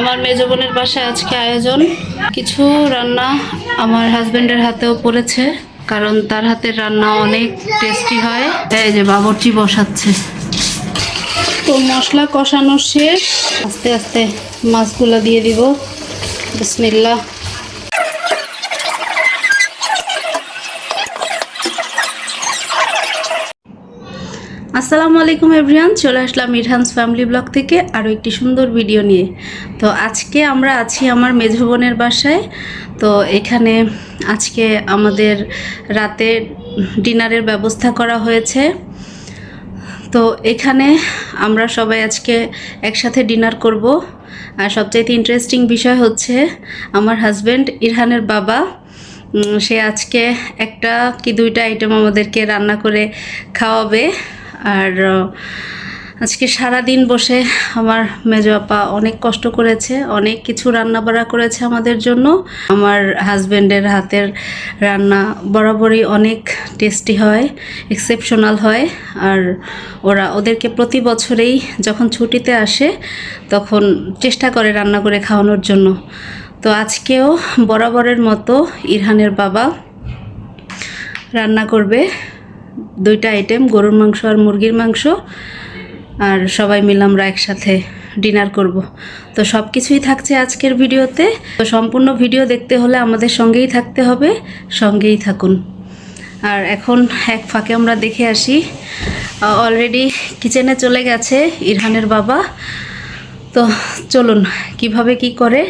আমার মেজ বোনের বাসায় আজকে আয়োজন কিছু রান্না আমার হাজবেন্ডের হাতেও পড়েছে, কারণ তার হাতের রান্না অনেক টেস্টি হয়। এই যে বাবুর্চি বসাচ্ছে, তো মশলা কষানো শেষ, আস্তে আস্তে মাছগুলো দিয়ে দিব। বিসমিল্লাহ। আসসালামু আলাইকুম এভরিওয়ান, চলে আসলাম ইরহানস ফ্যামিলি ব্লগ থেকে আরও একটি সুন্দর ভিডিও নিয়ে। তো আজকে আমরা আছি আমার মেঝো বোনের বাসায়। তো এখানে আজকে আমাদের রাতে ডিনারের ব্যবস্থা করা হয়েছে। তো এখানে আমরা সবাই আজকে একসাথে ডিনার করব। আর সবচাইতে ইন্টারেস্টিং বিষয় হচ্ছে আমার হাজব্যান্ড ইরহানের বাবা, সে আজকে একটা কি দুইটা আইটেম আমাদেরকে রান্না করে খাওয়াবে। আর আজকে সারা দিন বসে আমার মেজো আপা অনেক কষ্ট করেছে, অনেক কিছু রান্না বাড়া করেছে আমাদের জন্য। আমার হাজব্যান্ডের হাতের রান্না বরাবরই অনেক টেস্টি হয়, এক্সেপশনাল হয়। আর ওদেরকে প্রতি বছরেই যখন ছুটিতে আসে তখন চেষ্টা করে রান্না করে খাওয়ানোর জন্য। তো আজকেও বরাবরের মতো ইরহানের বাবা রান্না করবে দুইটা আইটেম, গরুর মাংস আর মুরগির মাংস। আর সবাই মিলে আমরা একসাথে ডিনার করব। তো সব কিছুই থাকছে আজকের ভিডিওতে। তো সম্পূর্ণ ভিডিও দেখতে হলে আমাদের সঙ্গেই থাকতে হবে, সঙ্গেই থাকুন। আর এখন এক ফাঁকে আমরা দেখে আসি, অলরেডি কিচেনে চলে গেছে ইরহানের বাবা। তো চলুন কিভাবে কি করে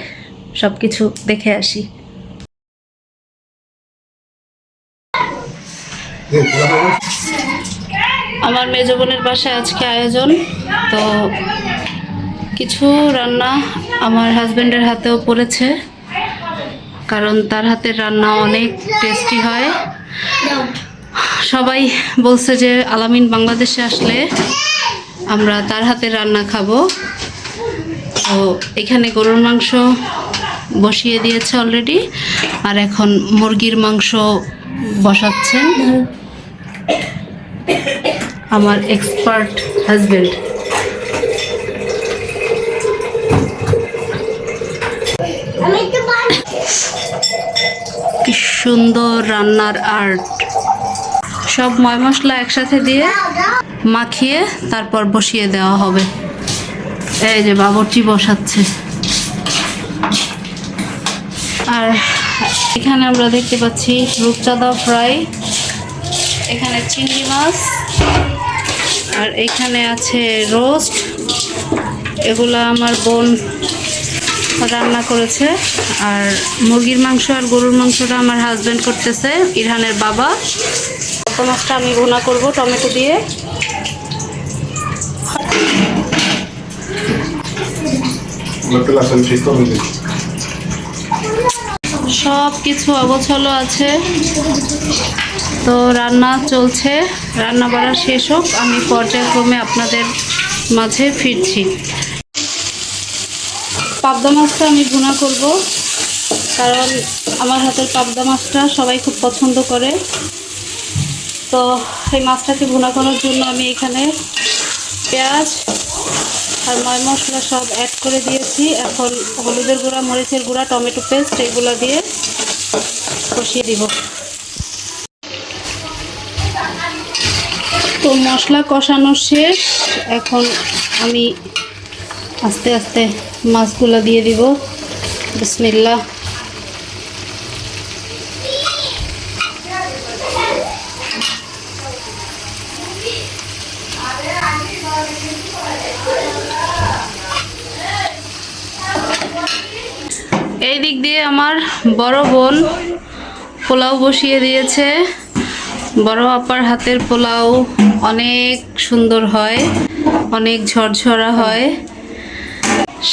সব কিছু দেখে আসি। আমার মেজো বোনের বাসায় আজকে আয়োজন, তো কিছু রান্না আমার হাজব্যান্ডের হাতেও পড়েছে, কারণ তার হাতের রান্না অনেক টেস্টি হয়। সবাই বলছে যে আলামিন বাংলাদেশে আসলে আমরা তার হাতের রান্না খাবো। তো এখানে গরুর মাংস বসিয়ে দিয়েছে অলরেডি, আর এখন মুরগির মাংস বসাচ্ছেন আমার এক্সপার্ট হাজব্যান্ড। কি সুন্দর রান্নার আর্ট! সব ময় মশলা একসাথে দিয়ে মাখিয়ে তারপর বসিয়ে দেওয়া হবে। এই যে বাবুর্চি বসাচ্ছে। আর এখানে আমরা দেখতে পাচ্ছি রূপচাঁদা ফ্রাই, এখানে চিংড়ি মাছ, আর এখানে আছে রোস্ট। এগুলো আমার বোন রান্না করেছে। আর মুরগির মাংস আর গরুর মাংসটা আমার হাজব্যান্ড করতেছে, ইরহানের বাবা। গত মাছটা আমি ভুনা করব টমেটো দিয়ে। সব কিছু অগোছালো আছে, তো রান্না চলছে। রান্না বাড়া শেষ হোক, আমি পর্যায়ক্রমে আপনাদের মাঝে ফিরছি। পাবদা মাছটা আমি ভুনা করব, কারণ আমার হাতের পাবদা মাছটা সবাই খুব পছন্দ করে। তো এই মাছটাকে ভুনা করার জন্য আমি এখানে পেঁয়াজ আর ময় মশলা সব অ্যাড করে দিয়েছি। এখন হলুদের গুঁড়া, মরিচের গুঁড়া, টমেটো পেস্ট এগুলো দিয়ে কষিয়ে দিব। তো মশলা কষানো শেষ, এখন আমি আস্তে আস্তে মাছগুলো দিয়ে দিব। বিসমিল্লাহ। এই দিক দিয়ে আমার বড় বোন পোলাও বসিয়ে দিয়েছে। বড় আপার হাতের পোলাও অনেক সুন্দর হয়, অনেক ঝরঝরা হয়।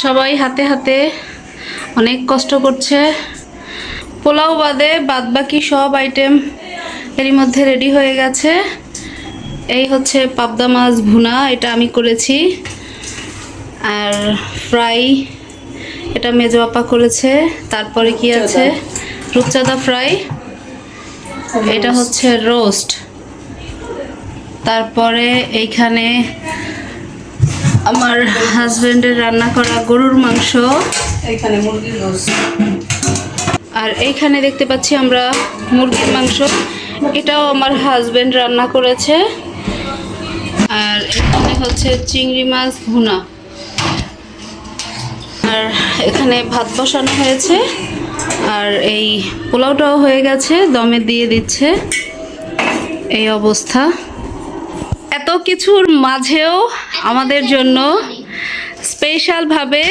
সবাই হাতে হাতে অনেক কষ্ট করছে। পোলাও বাদে বাদবাকি সব আইটেম এরই মধ্যে রেডি হয়ে গেছে। এই হচ্ছে পাবদা মাছ ভুনা, এটা আমি করেছি। আর ফ্রাই এটা মেজো আপা করেছে। তারপরে কি আছে, রূপচাঁদা ফ্রাই, এটা হচ্ছে রোস্ট। তারপরে এইখানে আমার হাজবেন্ডের রান্না করা গরুর মাংস, এইখানে মুরগির রোস্ট। আর এইখানে দেখতে পাচ্ছি আমরা মুরগির মাংস, এটাও আমার হাজবেন্ড রান্না করেছে। আর এখানে হচ্ছে চিংড়ি মাছ ভুনা, আর এখানে ভাত বসানো হয়েছে, আর এই পোলাওটাও হয়ে গেছে, দমে দিয়ে দিচ্ছে। এই অবস্থা। এত কিছুর মাঝেও আমাদের জন্য স্পেশালভাবে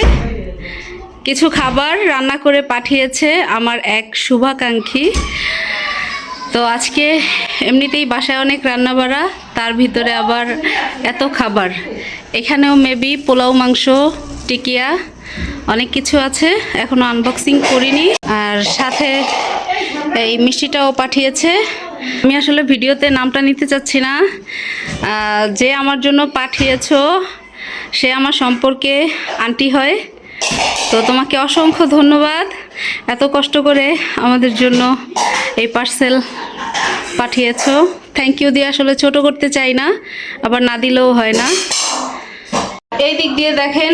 কিছু খাবার রান্না করে পাঠিয়েছে আমার এক শুভাকাঙ্ক্ষী। তো আজকে এমনিতেই বাসায় অনেক রান্নাবাড়া, তার ভিতরে আবার এত খাবার। এখানেও মেবি পোলাও, মাংস, টিকিয়া অনেক কিছু আছে, এখনো আনবক্সিং করিনি। আর সাথে এই মিষ্টিটাও পাঠিয়েছে। আমি আসলে ভিডিওতে নামটা নিতে চাচ্ছি না। যে আমার জন্য পাঠিয়েছো সে আমার সম্পর্কে আন্টি হয়। তো তোমাকে অসংখ্য ধন্যবাদ, এত কষ্ট করে আমাদের জন্য এই পার্সেল পাঠিয়েছো। থ্যাংক ইউ দিয়ে আসলে ছোট করতে চাই না, আবার না দিলেও হয় না। এই দিক দিয়ে দেখেন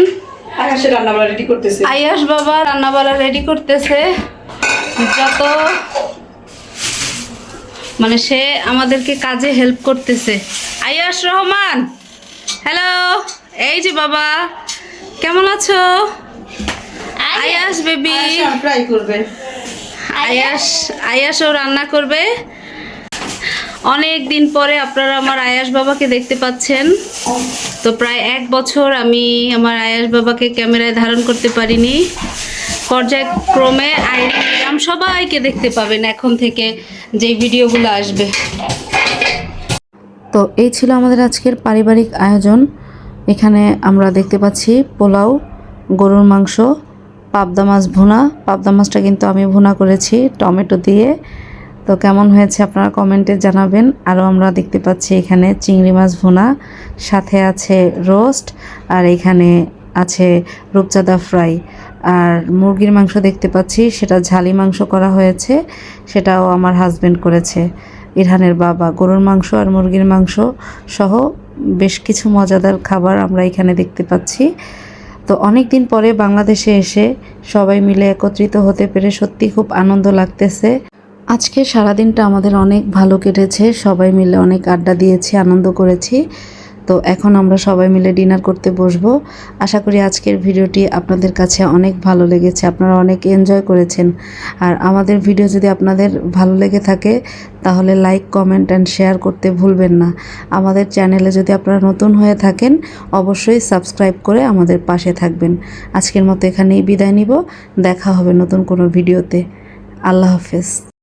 আকাশে রান্নাবাড়া রেডি করতেছে। আয়াস বাবা রান্নাবাড়া রেডি করতেছে। যত মানে সে আমাদেরকে কাজে হেল্প করতেছে। আয়াস রহমান, হ্যালো। এই যে বাবা, কেমন আছো? আয়াস বেবি ফ্রাই করবে। আয়াসও রান্না করবে। অনেক দিন পরে আপনারা আমার আয়াস বাবাকে দেখতে পাচ্ছেন। তো প্রায় 1 বছর আমি আমার আয়াস বাবাকে ক্যামেরায় ধারণ করতে পারিনি। পর্যায়ক্রমে আইরিয়াম সবাইকে দেখতে পাবেন এখন থেকে যে ভিডিওগুলো আসবে। তো এই ছিল আমাদের আজকের পারিবারিক আয়োজন। এখানে আমরা দেখতে পাচ্ছি পোলাও, গরুর মাংস, পাবদা মাছ ভুনা। পাবদা মাছটা কিন্তু আমি ভুনা করেছি টমেটো দিয়ে। তো কেমন হয়েছে আপনারা কমেন্টে জানাবেন। আরও আমরা দেখতে পাচ্ছি এখানে চিংড়ি মাছ ভুনা, সাথে আছে রোস্ট, আর এখানে আছে রূপচাঁদা ফ্রাই। আর মুরগির মাংস দেখতে পাচ্ছি, সেটা ঝালি মাংস করা হয়েছে, সেটাও আমার হাজবেন্ড করেছে, ইরহানের বাবা। গরুর মাংস আর মুরগির মাংস সহ বেশ কিছু মজাদার খাবার আমরা এখানে দেখতে পাচ্ছি। তো অনেক দিন পরে বাংলাদেশে এসে সবাই মিলে একত্রিত হতে পেরে সত্যি খুব আনন্দ লাগতেছে। আজকে সারাদিনটা আমাদের অনেক ভালো কেটেছে, সবাই মিলে অনেক আড্ডা দিয়েছি, আনন্দ করেছি। তো এখন আমরা সবাই মিলে ডিনার করতে বসবো। আশা করি আজকের ভিডিওটি আপনাদের কাছে অনেক ভালো লেগেছে, আপনারা অনেক এনজয় করেছেন। আর আমাদের ভিডিও যদি আপনাদের ভালো লেগে থাকে তাহলে লাইক, কমেন্ট অ্যান্ড শেয়ার করতে ভুলবেন না। আমাদের চ্যানেলে যদি আপনারা নতুন হয়ে থাকেন অবশ্যই সাবস্ক্রাইব করে আমাদের পাশে থাকবেন। আজকের মতো এখানেই বিদায় নিব, দেখা হবে নতুন কোনো ভিডিওতে। আল্লাহ হাফেজ।